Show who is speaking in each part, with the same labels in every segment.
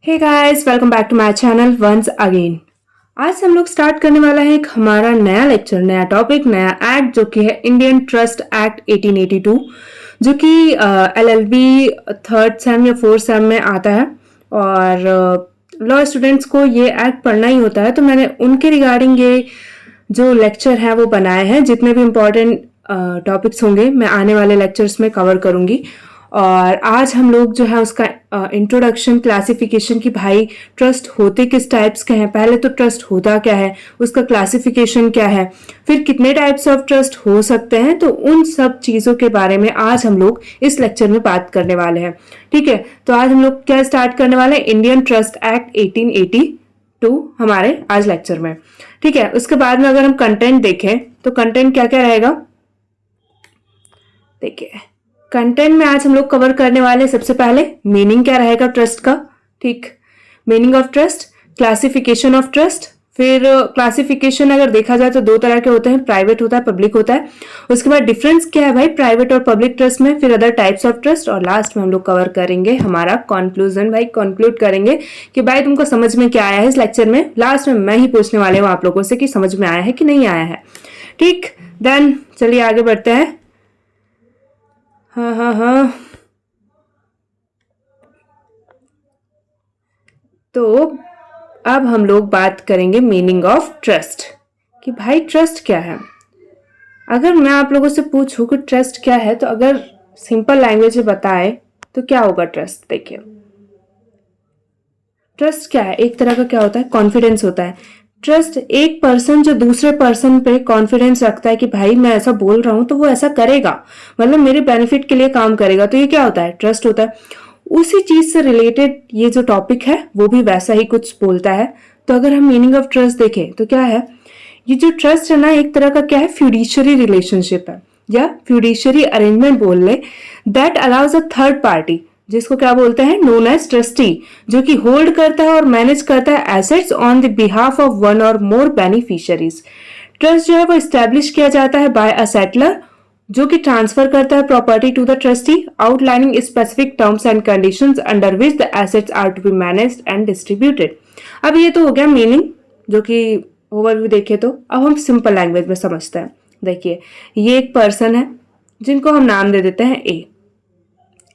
Speaker 1: Hey guys, welcome back to my channel once again. आज हम लोग स्टार्ट करने वाला है एक हमारा नया लेक्चर, नया टॉपिक, नया एक्ट जो कि है इंडियन ट्रस्ट एक्ट 1882, जो कि एलएलबी थर्ड सेम या फोर्थ सेम में आता है और लॉ स्टूडेंट्स को ये एक्ट पढ़ना ही होता है। तो मैंने उनके रिगार्डिंग ये जो लेक्चर है वो बनाए हैं। जितने भी इम्पोर्टेंट टॉपिक्स होंगे मैं आने वाले लेक्चर्स में कवर करूंगी। और आज हम लोग जो है उसका इंट्रोडक्शन, क्लासिफिकेशन की भाई ट्रस्ट होते किस टाइप्स के हैं, पहले तो ट्रस्ट होता क्या है, उसका क्लासिफिकेशन क्या है, फिर कितने टाइप्स ऑफ ट्रस्ट हो सकते हैं, तो उन सब चीज़ों के बारे में आज हम लोग इस लेक्चर में बात करने वाले हैं। ठीक है, तो आज हम लोग क्या स्टार्ट करने वाले हैं, इंडियन ट्रस्ट एक्ट 1882 हमारे आज लेक्चर में। ठीक है, उसके बाद में अगर हम कंटेंट देखें तो कंटेंट क्या क्या रहेगा, देखिए कंटेंट में आज हम लोग कवर करने वाले सबसे पहले मीनिंग क्या रहेगा ट्रस्ट का। ठीक, meaning of trust, classification of trust. फिर क्लासिफिकेशन अगर देखा जाए तो दो तरह के होते हैं, प्राइवेट होता है, पब्लिक होता है। उसके बाद डिफरेंस क्या है भाई प्राइवेट और पब्लिक ट्रस्ट में, फिर अदर टाइप्स ऑफ ट्रस्ट, और लास्ट में हम लोग कवर करेंगे हमारा कंक्लूजन। भाई कंक्लूड करेंगे कि भाई तुमको समझ में क्या आया है इस लेक्चर में। लास्ट में मैं ही पूछने वाले हूँ आप लोगों से कि समझ में आया है कि नहीं आया है। ठीक, देन चलिए आगे बढ़ते हैं। हाँ, तो अब हम लोग बात करेंगे मीनिंग ऑफ ट्रस्ट कि भाई ट्रस्ट क्या है। अगर मैं आप लोगों से पूछूं कि ट्रस्ट क्या है, तो अगर सिंपल लैंग्वेज में बताए तो क्या होगा ट्रस्ट। देखिए ट्रस्ट क्या है, एक तरह का क्या होता है, कॉन्फिडेंस होता है। ट्रस्ट एक पर्सन जो दूसरे पर्सन पे कॉन्फिडेंस रखता है कि भाई मैं ऐसा बोल रहा हूं तो वो ऐसा करेगा, मतलब मेरे बेनिफिट के लिए काम करेगा, तो ये क्या होता है, ट्रस्ट होता है। उसी चीज से रिलेटेड ये जो टॉपिक है वो भी वैसा ही कुछ बोलता है। तो अगर हम मीनिंग ऑफ ट्रस्ट देखें तो क्या है, ये जो ट्रस्ट है ना एक तरह का क्या है, फ्यूडिशरी रिलेशनशिप है या फ्यूडिशरी अरेंजमेंट बोल ले, that allows a third party, जिसको क्या बोलते हैं, नोन एज ट्रस्टी, जो कि होल्ड करता है और मैनेज करता है assets on the behalf of one or more beneficiaries. Trust जो है वो स्टैब्लिश किया जाता है बाय अ सेटलर, जो कि ट्रांसफर करता है property to the trustee, outlining specific terms and conditions under which the assets are to be managed and distributed. अब ये तो हो गया मीनिंग, जो कि ओवरव्यू देखे। तो अब हम सिंपल लैंग्वेज में समझते हैं। देखिए ये एक पर्सन है जिनको हम नाम दे देते हैं ए।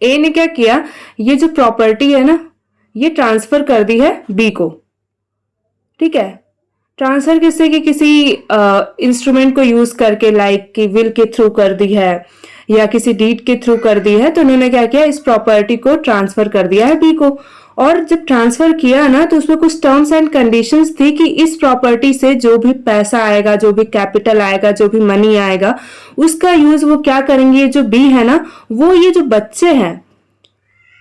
Speaker 1: ए ने क्या किया, ये जो प्रॉपर्टी है ना ये ट्रांसफर कर दी है बी को। ठीक है, ट्रांसफर किससे कि किसी इंस्ट्रूमेंट को यूज करके, लाइक कि विल के थ्रू कर दी है या किसी डीड के थ्रू कर दी है। तो उन्होंने क्या किया, इस प्रॉपर्टी को ट्रांसफर कर दिया है बी को। और जब ट्रांसफर किया ना तो उसमें कुछ टर्म्स एंड कंडीशंस थी कि इस प्रॉपर्टी से जो भी पैसा आएगा, जो भी कैपिटल आएगा, जो भी मनी आएगा, उसका यूज वो क्या करेंगे, ये जो बी है ना, वो ये जो बच्चे हैं,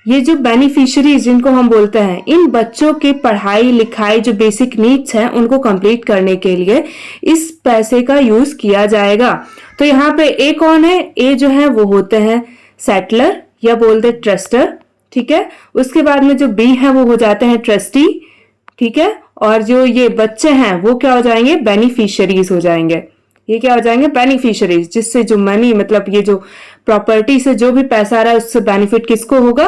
Speaker 1: ये जो बेनिफिशियरीज जिनको हम बोलते हैं, इन बच्चों की पढ़ाई लिखाई जो बेसिक नीड्स हैं उनको कंप्लीट करने के लिए इस पैसे का यूज किया जाएगा। तो यहाँ पे ए कौन है, ए जो है वो होते हैं सेटलर या बोलते ट्रस्टर। ठीक है, उसके बाद में जो बी है वो हो जाते हैं ट्रस्टी। ठीक है, और जो ये बच्चे हैं वो क्या हो जाएंगे, बेनिफिशियरीज हो जाएंगे। ये क्या हो जाएंगे, बेनिफिशियरीज, जिससे जो मनी, मतलब ये जो प्रॉपर्टी से जो भी पैसा आ रहा है उससे बेनिफिट किसको होगा,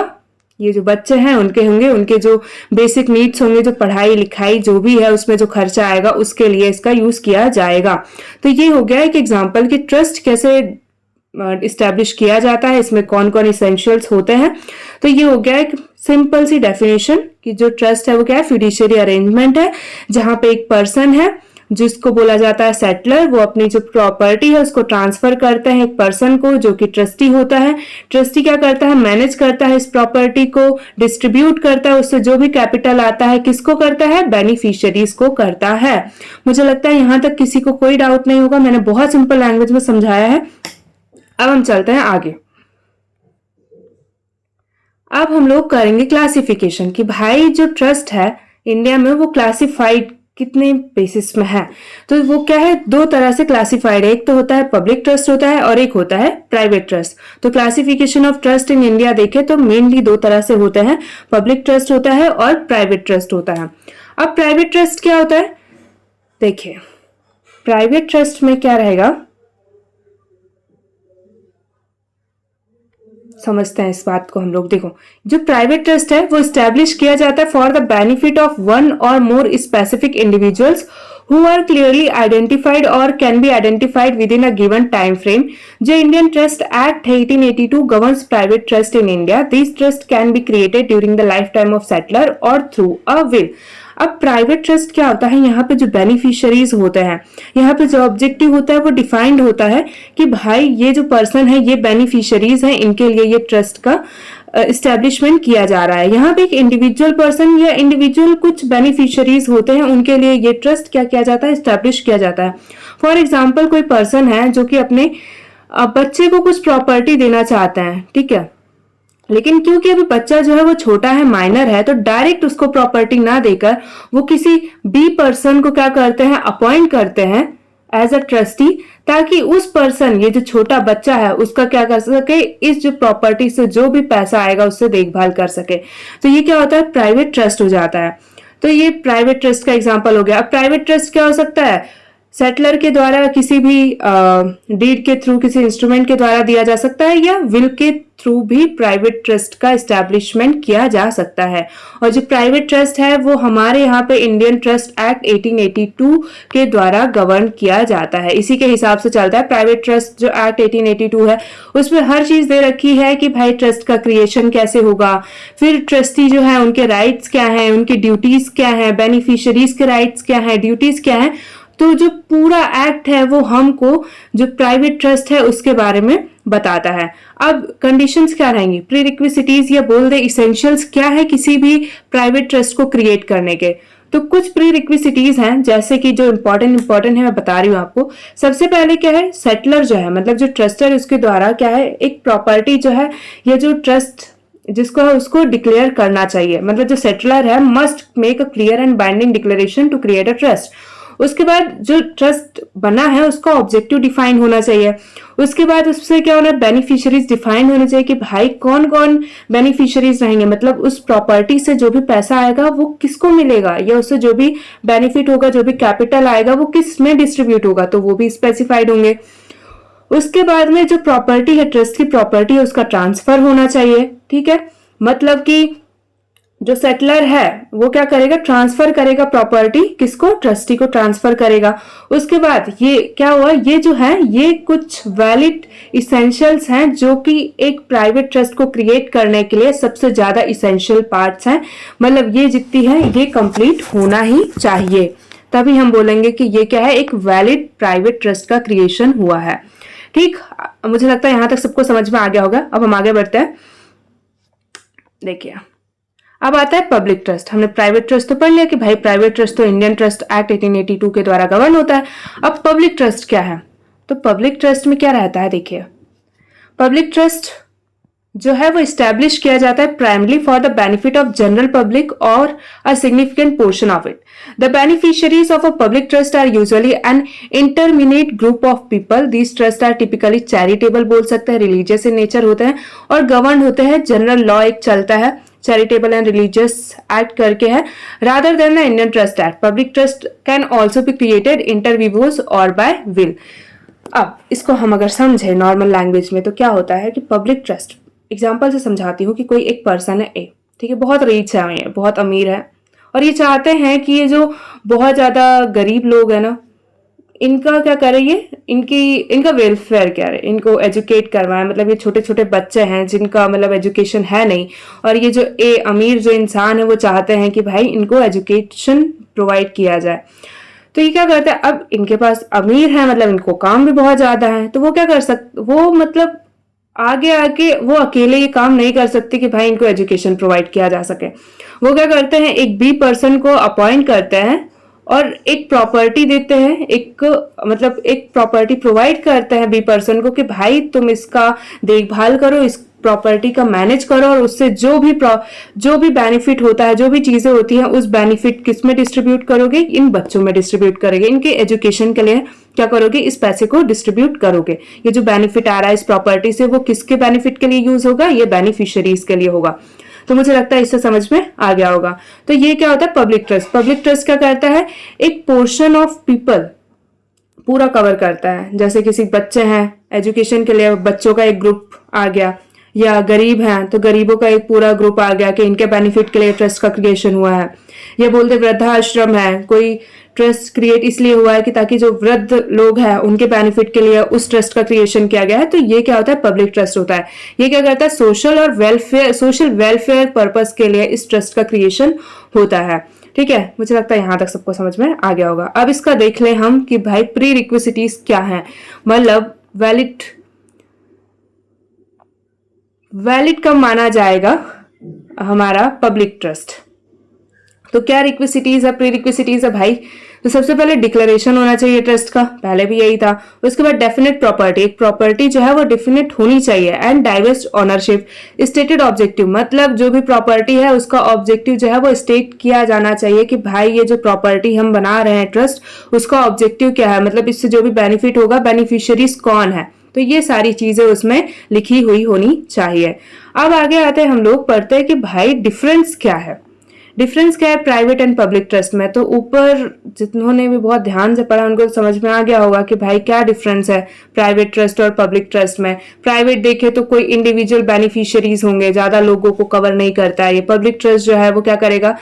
Speaker 1: ये जो बच्चे हैं उनके होंगे, उनके जो बेसिक नीड्स होंगे, जो पढ़ाई लिखाई जो भी है उसमें जो खर्चा आएगा उसके लिए इसका यूज किया जाएगा। तो ये हो गया एक एग्जांपल कि ट्रस्ट कैसे इस्टेब्लिश किया जाता है, इसमें कौन कौन इसेंशियल्स होते हैं। तो ये हो गया एक सिंपल सी डेफिनेशन कि जो ट्रस्ट है वो क्या है, फिड्यूशियरी अरेंजमेंट है जहां पे एक पर्सन है जिसको बोला जाता है सेटलर, वो अपनी जो प्रॉपर्टी है उसको ट्रांसफर करते हैं एक पर्सन को जो कि ट्रस्टी होता है। ट्रस्टी क्या करता है, मैनेज करता है इस प्रॉपर्टी को, डिस्ट्रीब्यूट करता है, उससे जो भी कैपिटल आता है किसको करता है, बेनिफिशियरीज को करता है। मुझे लगता है यहां तक किसी को कोई डाउट नहीं होगा, मैंने बहुत सिंपल लैंग्वेज में समझाया है। अब हम चलते हैं आगे। अब हम लोग करेंगे क्लासिफिकेशन कि भाई जो ट्रस्ट है इंडिया में वो क्लासिफाइड कितने बेसिस में है। तो वो क्या है, दो तरह से क्लासिफाइड है, एक तो होता है पब्लिक ट्रस्ट होता है और एक होता है प्राइवेट ट्रस्ट। तो classification of trust in India देखें तो मेनली दो तरह से होते हैं, पब्लिक ट्रस्ट होता है और प्राइवेट ट्रस्ट होता है। अब प्राइवेट ट्रस्ट क्या होता है, देखिए प्राइवेट ट्रस्ट में क्या रहेगा, समझते हैं इस बात को हम लोग। देखो, जो प्राइवेट ट्रस्ट है वो स्टैब्लिश किया जाता है for the benefit of one or more specific individuals who are clearly identified or can be identified within a given time frame. जो Indian Trust act 1882 governs private trust in India. These trusts can be created during the lifetime of settler or through a will. अब private trust क्या होता है, यहाँ पे जो beneficiaries होते हैं, यहाँ पे जो ऑब्जेक्टिव होता है वो डिफाइंड होता है कि भाई ये जो पर्सन है ये बेनिफिशियरीज हैं, इनके लिए ये ट्रस्ट का एस्टेब्लिशमेंट किया जा रहा है। यहाँ पे एक इंडिविजुअल पर्सन या इंडिविजुअल कुछ बेनिफिशियरीज होते हैं, उनके लिए ये ट्रस्ट क्या किया जाता है, एस्टेब्लिश किया जाता है। फॉर एग्जाम्पल, कोई पर्सन है जो कि अपने बच्चे को कुछ प्रॉपर्टी देना चाहते हैं, ठीक है, लेकिन क्योंकि अभी बच्चा जो है वो छोटा है, माइनर है, तो डायरेक्ट उसको प्रॉपर्टी ना देकर वो किसी बी पर्सन को क्या करते हैं, अपॉइंट करते हैं एज अ ट्रस्टी, ताकि उस पर्सन, ये जो छोटा बच्चा है, उसका क्या कर सके, इस जो प्रॉपर्टी से जो भी पैसा आएगा उससे देखभाल कर सके। तो ये क्या होता है, प्राइवेट ट्रस्ट हो जाता है। तो ये प्राइवेट ट्रस्ट का एग्जांपल हो गया। अब प्राइवेट ट्रस्ट क्या हो सकता है, सेटलर के द्वारा किसी भी डीड के थ्रू, किसी इंस्ट्रूमेंट के द्वारा दिया जा सकता है, या विल के थ्रू भी प्राइवेट ट्रस्ट का एस्टैब्लिशमेंट किया जा सकता है। और जो प्राइवेट ट्रस्ट है वो हमारे यहाँ पे इंडियन ट्रस्ट एक्ट 1882 के द्वारा गवर्न किया जाता है, इसी के हिसाब से चलता है। प्राइवेट ट्रस्ट जो एक्ट 1882 है उसमें हर चीज दे रखी है कि भाई ट्रस्ट का क्रिएशन कैसे होगा, फिर ट्रस्टी जो है उनके राइट्स क्या हैं, उनकी ड्यूटीज क्या हैं, बेनिफिशियरीज के राइट्स क्या हैं, ड्यूटीज क्या हैं। तो जो पूरा एक्ट है वो हमको जो प्राइवेट ट्रस्ट है उसके बारे में बताता है। अब कंडीशंस क्या रहेंगी, प्री रिक्विजिटीज या बोल दे इसेंशियल्स क्या है किसी भी प्राइवेट ट्रस्ट को क्रिएट करने के। तो कुछ प्री रिक्विजिटीज हैं, जैसे कि जो इंपॉर्टेंट है मैं बता रही हूँ आपको। सबसे पहले क्या है, सेटलर जो है, मतलब जो ट्रस्टर है उसके द्वारा क्या है, एक प्रॉपर्टी जो है, ये जो ट्रस्ट जिसको है उसको डिक्लेयर करना चाहिए। मतलब जो सेटलर है must make a clear and binding declaration to create a trust. उसके बाद जो ट्रस्ट बना है उसका ऑब्जेक्टिव डिफाइन होना चाहिए। उसके बाद उससे क्या होना है, बेनिफिशियरीज डिफाइन होने चाहिए कि भाई कौन कौन बेनिफिशियरीज रहेंगे, मतलब उस प्रॉपर्टी से जो भी पैसा आएगा वो किसको मिलेगा, या उससे जो भी बेनिफिट होगा, जो भी कैपिटल आएगा वो किस में डिस्ट्रीब्यूट होगा, तो वो भी स्पेसिफाइड होंगे। उसके बाद में जो प्रॉपर्टी है, ट्रस्ट की प्रॉपर्टी है, उसका ट्रांसफर होना चाहिए, ठीक है। मतलब कि जो सेटलर है वो क्या करेगा, ट्रांसफर करेगा प्रॉपर्टी, किसको, ट्रस्टी को ट्रांसफर करेगा। उसके बाद ये क्या हुआ, ये जो है ये कुछ वैलिड इसेंशियल्स हैं जो कि एक प्राइवेट ट्रस्ट को क्रिएट करने के लिए सबसे ज्यादा इसेंशियल पार्ट्स हैं। मतलब ये जितनी है ये कंप्लीट होना ही चाहिए, तभी हम बोलेंगे कि ये क्या है, एक वैलिड प्राइवेट ट्रस्ट का क्रिएशन हुआ है। ठीक, मुझे लगता है यहां तक सबको समझ में आ गया होगा। अब हम आगे बढ़ते हैं। देखिए, अब आता है पब्लिक ट्रस्ट। हमने प्राइवेट ट्रस्ट तो पढ़ लिया कि भाई प्राइवेट ट्रस्ट तो इंडियन ट्रस्ट एक्ट 1882 के द्वारा गवर्न होता है। अब पब्लिक ट्रस्ट क्या है, तो पब्लिक ट्रस्ट में क्या रहता है, देखिए पब्लिक ट्रस्ट जो है वो इस्टेब्लिश किया जाता है primarily for the benefit of general public or a significant portion of it. The beneficiaries of a public trust are usually an indeterminate group of people. These trust are typically charitable, बोल सकते हैं, religious in nature होते हैं और govern होते हैं। General law एक चलता है, चैरिटेबल एंड रिलीजियस एक्ट करके है, rather than the Indian Trust Act. Public trust can also be created inter vivos or by will. अब इसको हम अगर समझे नॉर्मल लैंग्वेज में तो क्या होता है कि पब्लिक ट्रस्ट, एग्जाम्पल से समझाती हूँ कि कोई एक पर्सन है ए, ठीक है, बहुत रिच है, ये बहुत अमीर है और ये चाहते हैं कि ये जो बहुत ज्यादा गरीब लोग है ना, इनका क्या करे, ये इनका वेलफेयर क्या है, इनको एजुकेट करवाए। मतलब ये छोटे छोटे बच्चे हैं जिनका मतलब एजुकेशन है नहीं, और ये जो अमीर जो इंसान है वो चाहते हैं कि भाई इनको एजुकेशन प्रोवाइड किया जाए। तो ये क्या करते हैं, अब इनके पास अमीर है, मतलब इनको काम भी बहुत ज्यादा है, तो वो क्या कर सकते, वो मतलब आगे आके वो अकेले ये काम नहीं कर सकते कि भाई इनको एजुकेशन प्रोवाइड किया जा सके। वो क्या करते हैं, एक बी पर्सन को अपॉइंट करते हैं और एक प्रॉपर्टी देते हैं, एक प्रॉपर्टी प्रोवाइड करते हैं बी पर्सन को कि भाई तुम इसका देखभाल करो, इस प्रॉपर्टी का मैनेज करो, और उससे जो भी बेनिफिट होता है, जो भी चीजें होती हैं, उस बेनिफिट किस में डिस्ट्रीब्यूट करोगे, इन बच्चों में डिस्ट्रीब्यूट करोगे, इनके एजुकेशन के लिए क्या करोगे, इस पैसे को डिस्ट्रीब्यूट करोगे। ये जो बेनिफिट आ रहा है इस प्रॉपर्टी से वो किसके बेनिफिट के लिए यूज होगा, ये बेनिफिशियरीज के लिए होगा। तो मुझे लगता है इससे समझ में आ गया होगा। तो ये क्या होता है पब्लिक ट्रस्ट। पब्लिक ट्रस्ट क्या करता है, एक पोर्शन ऑफ पीपल पूरा कवर करता है। जैसे किसी बच्चे हैं, एजुकेशन के लिए बच्चों का एक ग्रुप आ गया, या गरीब हैं तो गरीबों का एक पूरा ग्रुप आ गया कि इनके बेनिफिट के लिए ट्रस्ट का क्रिएशन हुआ है। या बोलते वृद्धाश्रम है, कोई ट्रस्ट क्रिएट इसलिए हुआ है कि ताकि जो वृद्ध लोग हैं उनके बेनिफिट के लिए उस ट्रस्ट का क्रिएशन किया गया है। तो ये क्या होता है, पब्लिक ट्रस्ट होता है। ये क्या करता है, सोशल वेलफेयर पर्पस के लिए इस ट्रस्ट का क्रिएशन होता है। ठीक है, मुझे लगता है यहां तक सबको समझ में आ गया होगा। अब इसका देख ले हम कि भाई प्री रिक्विजिटीज क्या है, मतलब वैलिड कब माना जाएगा हमारा पब्लिक ट्रस्ट। तो क्या रिक्विजिटीज है, प्री रिक्विजिटीज है भाई। तो सबसे पहले डिक्लेरेशन होना चाहिए ट्रस्ट का, पहले भी यही था। उसके बाद डेफिनेट प्रॉपर्टी, एक प्रॉपर्टी जो है वो डेफिनेट होनी चाहिए। And diverse ownership, stated objective, मतलब जो भी प्रॉपर्टी है उसका ऑब्जेक्टिव जो है वो स्टेट किया जाना चाहिए कि भाई ये जो प्रॉपर्टी हम बना रहे हैं ट्रस्ट, उसका ऑब्जेक्टिव क्या है, मतलब इससे जो भी बेनिफिट होगा, बेनिफिशियरीज कौन है। तो ये सारी चीजें उसमें लिखी हुई होनी चाहिए। अब आगे आते हैं हम लोग, पढ़ते हैं कि भाई डिफरेंस क्या है। डिफरेंस क्या है प्राइवेट एंड पब्लिक ट्रस्ट में। तो ऊपर जिन्होंने भी बहुत ध्यान से पढ़ा उनको समझ में आ गया होगा कि भाई क्या डिफरेंस है प्राइवेट ट्रस्ट और पब्लिक ट्रस्ट में। प्राइवेट देखे तो कोई इंडिविजुअल बेनिफिशियरीज होंगे, ज्यादा लोगों को कवर नहीं करता है। ये पब्लिक ट्रस्ट जो है वो क्या करेगा,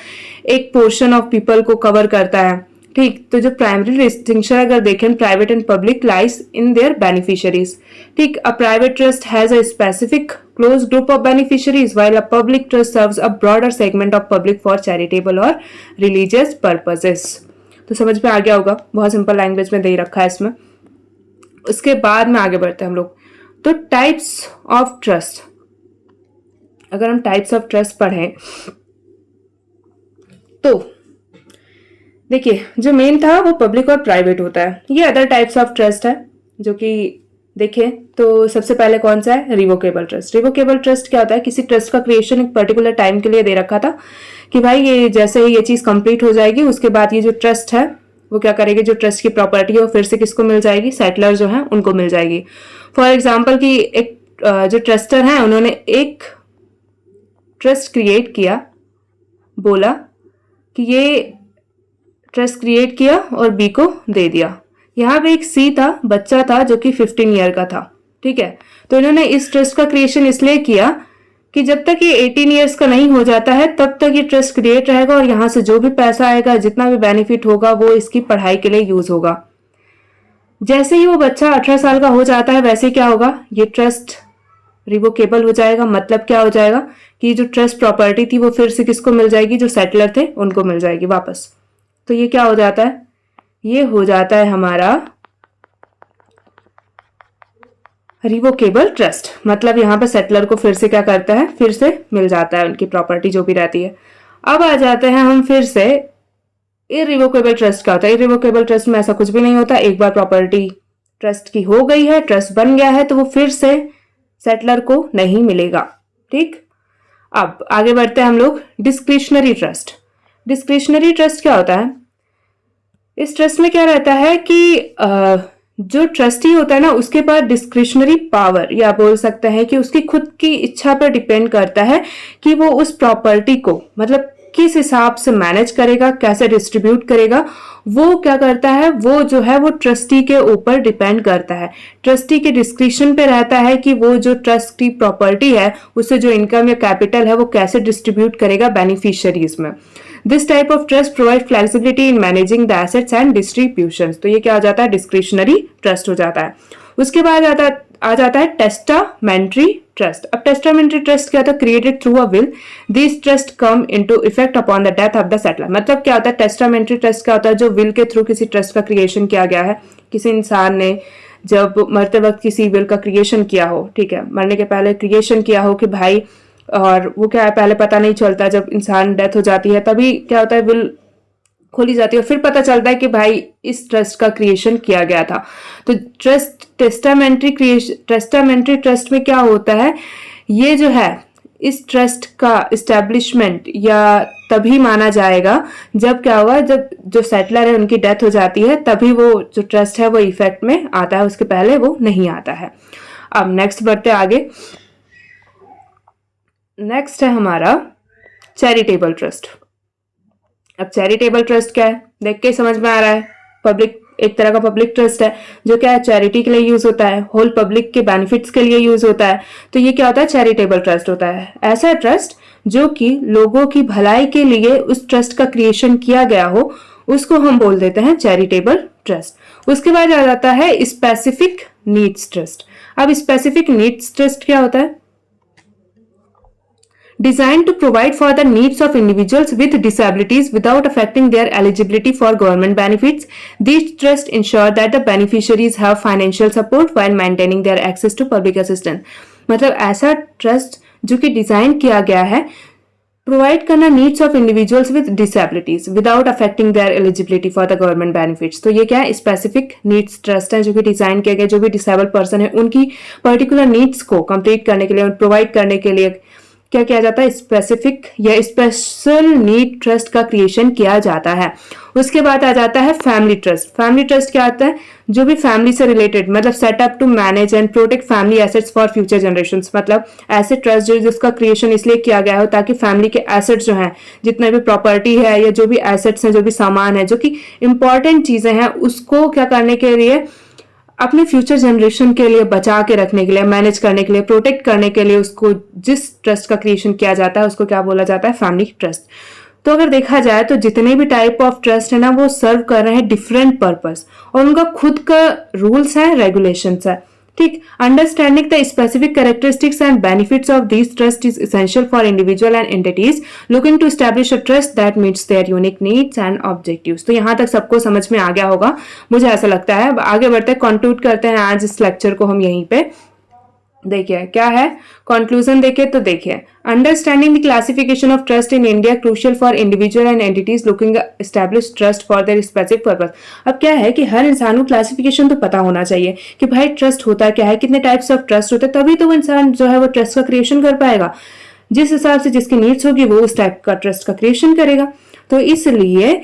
Speaker 1: एक पोर्शन ऑफ पीपल को कवर करता है। ठीक, तो जो प्राइमरी डिस्टिंक्शन अगर देखें private and public lies in their beneficiaries. ठीक, a private trust has a specific close group of beneficiaries while a public trust serves a broader segment of public for charitable or religious purposes। तो समझ में आ गया होगा, बहुत simple language में दे रखा है इसमें। उसके बाद में आगे बढ़ते हैं हम लोग। तो टाइप्स ऑफ ट्रस्ट, अगर हम टाइप्स ऑफ ट्रस्ट पढ़ें तो देखिए जो मेन था वो पब्लिक और प्राइवेट होता है। ये अदर टाइप्स ऑफ ट्रस्ट है जो कि देखें तो सबसे पहले कौन सा है, रिवोकेबल ट्रस्ट। रिवोकेबल ट्रस्ट क्या होता है, किसी ट्रस्ट का क्रिएशन एक पर्टिकुलर टाइम के लिए दे रखा था कि भाई ये जैसे ही ये चीज कंप्लीट हो जाएगी उसके बाद ये जो ट्रस्ट है वो क्या करेगी, जो ट्रस्ट की प्रॉपर्टी है वो फिर से किसको मिल जाएगी, सेटलर जो है उनको मिल जाएगी। फॉर एग्जाम्पल कि एक जो ट्रस्टर है उन्होंने एक ट्रस्ट क्रिएट किया, बोला कि ये ट्रस्ट क्रिएट किया और बी को दे दिया। यहाँ पे एक सी था, बच्चा था जो कि 15 ईयर का था। ठीक है, तो इन्होंने इस ट्रस्ट का क्रिएशन इसलिए किया कि जब तक ये 18 ईयर्स का नहीं हो जाता है तब तक ये ट्रस्ट क्रिएट रहेगा और यहाँ से जो भी पैसा आएगा, जितना भी बेनिफिट होगा वो इसकी पढ़ाई के लिए यूज होगा। जैसे ही वो बच्चा 18 साल का हो जाता है वैसे क्या होगा, ये ट्रस्ट रिवोकेबल हो जाएगा। मतलब क्या हो जाएगा कि जो ट्रस्ट प्रॉपर्टी थी वो फिर से किसको मिल जाएगी, जो सेटलर थे उनको मिल जाएगी वापस। तो ये क्या हो जाता है, ये हो जाता है हमारा रिवोकेबल ट्रस्ट। मतलब यहाँ पे सेटलर को फिर से क्या करता है, फिर से मिल जाता है उनकी प्रॉपर्टी जो भी रहती है। अब आ जाते हैं हम फिर से इररिवोकेबल ट्रस्ट का होता है। इररिवोकेबल ट्रस्ट में ऐसा कुछ भी नहीं होता, एक बार प्रॉपर्टी ट्रस्ट की हो गई है, ट्रस्ट बन गया है, तो वो फिर से सेटलर को नहीं मिलेगा। ठीक, अब आगे बढ़ते हैं हम लोग डिस्क्रिशनरी ट्रस्ट। डिस्क्रिशनरी ट्रस्ट क्या होता है, इस ट्रस्ट में क्या रहता है कि जो ट्रस्टी होता है ना उसके पास डिस्क्रिशनरी पावर, या बोल सकते हैं कि उसकी खुद की इच्छा पर डिपेंड करता है कि वो उस प्रॉपर्टी को मतलब किस हिसाब से मैनेज करेगा, कैसे डिस्ट्रीब्यूट करेगा। वो क्या करता है, वो जो है वो ट्रस्टी के ऊपर डिपेंड करता है। ट्रस्टी के डिस्क्रिशन पे रहता है कि वो जो ट्रस्ट की प्रॉपर्टी है उससे जो इनकम या कैपिटल है वो कैसे डिस्ट्रीब्यूट करेगा बेनिफिशियरीज में। This type of trust provide flexibility in managing the assets and distribution. तो ये क्या हो जाता है, डिस्क्रिशनरी ट्रस्ट हो जाता है। उसके बाद आ जाता है टेस्टामेंट्री ट्रस्ट। अब टेस्टामेंट्री ट्रस्ट क्या होता है, created through a will, this trust come into effect upon the death of the settlor. मतलब क्या होता है, टेस्टामेंट्री ट्रस्ट क्या होता है, जो विल के थ्रू किसी ट्रस्ट का क्रिएशन किया गया है। किसी इंसान ने जब मरते वक्त किसी विल का क्रिएशन किया हो, ठीक है, मरने के पहले क्रिएशन किया हो कि भाई, और वो क्या है पहले पता नहीं चलता, जब इंसान डेथ हो जाती है तभी क्या होता है विल खोली जाती है, फिर पता चलता है कि भाई इस ट्रस्ट का क्रिएशन किया गया था। तो ट्रस्ट टेस्टामेंट्री ट्रस्ट में क्या होता है, ये जो है इस ट्रस्ट का इस्टेब्लिशमेंट या तभी माना जाएगा जब क्या होगा, जब जो सेटलर है उनकी डेथ हो जाती है तभी वो जो ट्रस्ट है वो इफेक्ट में आता है, उसके पहले वो नहीं आता है। अब नेक्स्ट बढ़ते आगे। नेक्स्ट है हमारा चैरिटेबल ट्रस्ट। अब चैरिटेबल ट्रस्ट क्या है, देख के समझ में आ रहा है, पब्लिक एक तरह का पब्लिक ट्रस्ट है, जो क्या है चैरिटी के लिए यूज होता है, होल पब्लिक के बेनिफिट्स के लिए यूज होता है। तो ये क्या होता है, चैरिटेबल ट्रस्ट होता है। ऐसा ट्रस्ट जो कि लोगों की भलाई के लिए उस ट्रस्ट का क्रिएशन किया गया हो, उसको हम बोल देते हैं चैरिटेबल ट्रस्ट। उसके बाद आ जाता है स्पेसिफिक नीड्स ट्रस्ट। अब स्पेसिफिक नीड्स ट्रस्ट क्या होता है, designed to provide for the needs of individuals with disabilities without affecting their eligibility for government benefits. These trusts ensure that the beneficiaries have financial support while maintaining their access to public assistance. मतलब ऐसा trust जो कि design किया गया है provide करना needs of individuals with disabilities without affecting there eligibility for the government benefits. तो ये क्या है, स्पेसिफिक नीड्स ट्रस्ट है जो कि डिजाइन किया गया, जो भी डिसेबल पर्सन है उनकी पर्टिकुलर नीड्स को कंप्लीट करने के लिए और प्रोवाइड करने के लिए क्या किया जाता है, स्पेसिफिक या स्पेशल नीड ट्रस्ट का क्रिएशन किया जाता है। उसके बाद आ जाता है फैमिली ट्रस्ट। फैमिली ट्रस्ट क्या आता है, जो भी फैमिली से रिलेटेड, मतलब set up to manage and protect family assets for future generations. मतलब ऐसे ट्रस्ट जो जिसका क्रिएशन इसलिए किया गया हो ताकि फैमिली के एसेट्स जो हैं, जितने भी प्रॉपर्टी है या जो भी एसेट्स हैं, जो भी सामान है, जो कि इंपॉर्टेंट चीजें हैं, उसको क्या करने के लिए, अपने फ्यूचर जनरेशन के लिए बचा के रखने के लिए, मैनेज करने के लिए, प्रोटेक्ट करने के लिए, उसको जिस ट्रस्ट का क्रिएशन किया जाता है उसको क्या बोला जाता है, फैमिली ट्रस्ट। तो अगर देखा जाए तो जितने भी टाइप ऑफ ट्रस्ट है ना, वो सर्व कर रहे हैं डिफरेंट पर्पस और उनका खुद का रूल्स है, रेगुलेशंस है। ठीक, understanding the specific characteristics and benefits of this trust is essential for individual and entities looking to establish a trust that meets their unique needs and objectives. तो यहाँ तक सबको समझ में आ गया होगा, मुझे ऐसा लगता है। आगे बढ़ते हैं, कंक्लूड करते हैं आज इस लेक्चर को हम यहीं पे। देखिए क्या है कंक्लूजन, देखिए तो देखिए, understanding the classification of trust in India crucial for individual and entities looking establish trust for their specific purpose. अब क्या है कि हर इंसान को क्लासिफिकेशन तो पता होना चाहिए कि भाई ट्रस्ट होता क्या है, कितने टाइप्स ऑफ ट्रस्ट होते हैं, तभी तो वो इंसान जो है वो ट्रस्ट का क्रिएशन कर पाएगा। जिस हिसाब से जिसकी नीड्स होगी वो उस टाइप का ट्रस्ट का क्रिएशन करेगा। तो इसलिए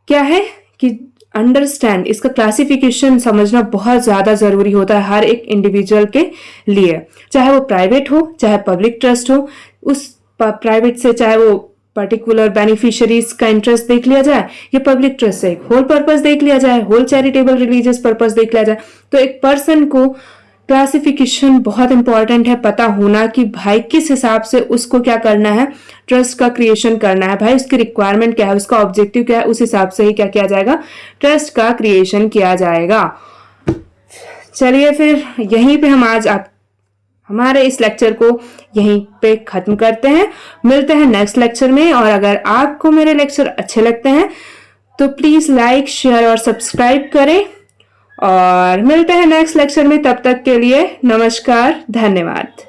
Speaker 1: क्या है कि अंडरस्टैंड, इसका क्लासिफिकेशन समझना बहुत ज्यादा जरूरी होता है हर एक इंडिविजुअल के लिए, चाहे वो प्राइवेट हो चाहे पब्लिक ट्रस्ट हो। उस प्राइवेट से चाहे वो पर्टिकुलर बेनिफिशियरीज का इंटरेस्ट देख लिया जाए, या पब्लिक ट्रस्ट से एक होल पर्पस देख लिया जाए, होल चैरिटेबल रिलीजियस पर्पस देख लिया जाए। तो एक पर्सन को क्लासिफिकेशन बहुत इंपॉर्टेंट है, पता होना कि भाई किस हिसाब से उसको क्या करना है, ट्रस्ट का क्रिएशन करना है, भाई उसकी रिक्वायरमेंट क्या है, उसका ऑब्जेक्टिव क्या है, उस हिसाब से ही क्या किया जाएगा, ट्रस्ट का क्रिएशन किया जाएगा। चलिए फिर यहीं पे हम आज हमारे इस लेक्चर को यहीं पे खत्म करते हैं, मिलते हैं नेक्स्ट लेक्चर में। और अगर आपको मेरे लेक्चर अच्छे लगते हैं तो प्लीज लाइक, शेयर और सब्सक्राइब करें, और मिलते हैं नेक्स्ट लेक्चर में। तब तक के लिए नमस्कार, धन्यवाद।